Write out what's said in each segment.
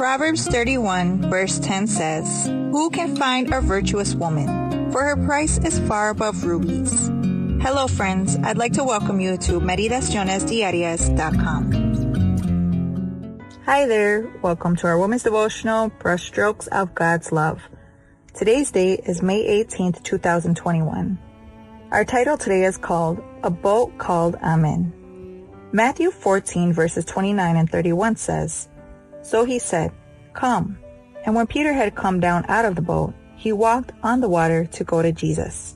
Proverbs 31 verse 10 says, "Who can find a virtuous woman? For her price is far above rubies." Hello friends, I'd like to welcome you to Meditaciones Hi there, welcome to our Women's Devotional, Brushstrokes of God's Love. Today's date is May 18th, 2021. Our title today is called, A Boat Called Amen. Matthew 14 verses 29 and 31 says, "So he said, 'Come.' And when Peter had come down out of the boat, he walked on the water to go to Jesus.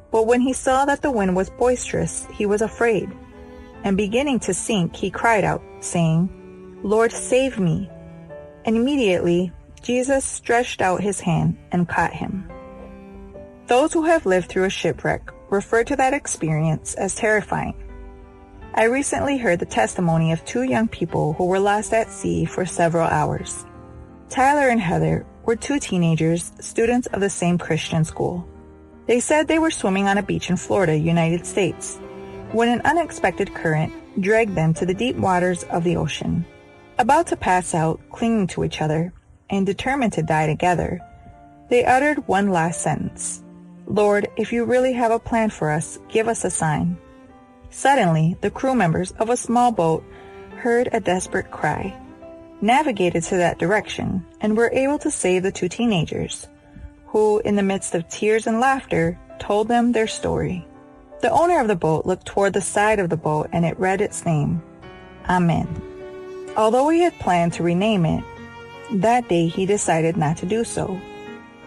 But when he saw that the wind was boisterous, he was afraid. And beginning to sink, he cried out, saying, 'Lord, save me.' And immediately Jesus stretched out his hand and caught him." Those who have lived through a shipwreck refer to that experience as terrifying. I recently heard the testimony of two young people who were lost at sea for several hours. Tyler and Heather were two teenagers, students of the same Christian school. They said they were swimming on a beach in Florida, United States, when an unexpected current dragged them to the deep waters of the ocean. About to pass out, clinging to each other, and determined to die together, they uttered one last sentence, "Lord, if you really have a plan for us, give us a sign." Suddenly, the crew members of a small boat heard a desperate cry, navigated to that direction, and were able to save the two teenagers, who, in the midst of tears and laughter, told them their story. The owner of the boat looked toward the side of the boat and it read its name, Amen. Although he had planned to rename it, that day he decided not to do so,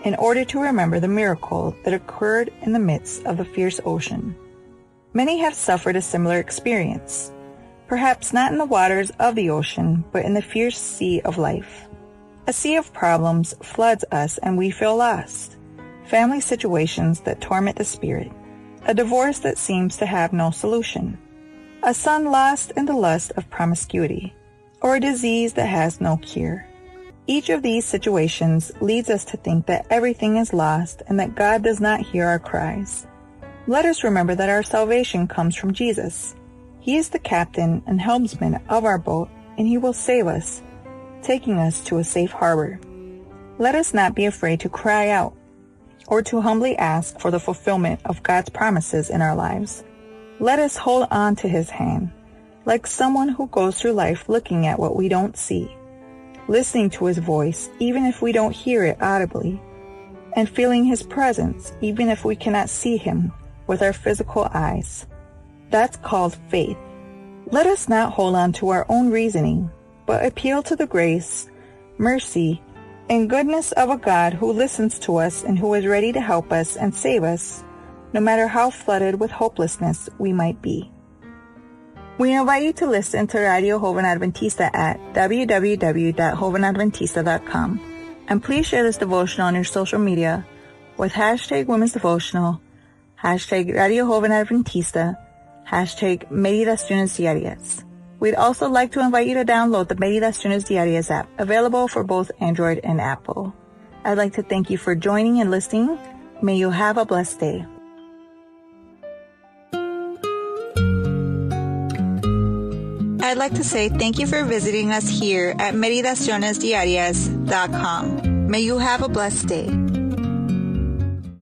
in order to remember the miracle that occurred in the midst of the fierce ocean. Many have suffered a similar experience, perhaps not in the waters of the ocean, but in the fierce sea of life. A sea of problems floods us and we feel lost. Family situations that torment the spirit. A divorce that seems to have no solution. A son lost in the lust of promiscuity. Or a disease that has no cure. Each of these situations leads us to think that everything is lost and that God does not hear our cries. Let us remember that our salvation comes from Jesus. He is the captain and helmsman of our boat, and he will save us, taking us to a safe harbor. Let us not be afraid to cry out or to humbly ask for the fulfillment of God's promises in our lives. Let us hold on to his hand, like someone who goes through life looking at what we don't see, listening to his voice even if we don't hear it audibly, and feeling his presence even if we cannot see him with our physical eyes. That's called faith. Let us not hold on to our own reasoning, but appeal to the grace, mercy, and goodness of a God who listens to us and who is ready to help us and save us, no matter how flooded with hopelessness we might be. We invite you to listen to Radio Joven Adventista at www.jovenadventista.com, and please share this devotional on your social media with hashtag Women's Devotional, hashtag Radio Joven Adventista, hashtag Meditaciones Diarias. We'd also like to invite you to download the Meditaciones Diarias app, available for both Android and Apple. I'd like to thank you for joining and listening. May you have a blessed day. I'd like to say thank you for visiting us here at meditacionesdiarias.com. May you have a blessed day.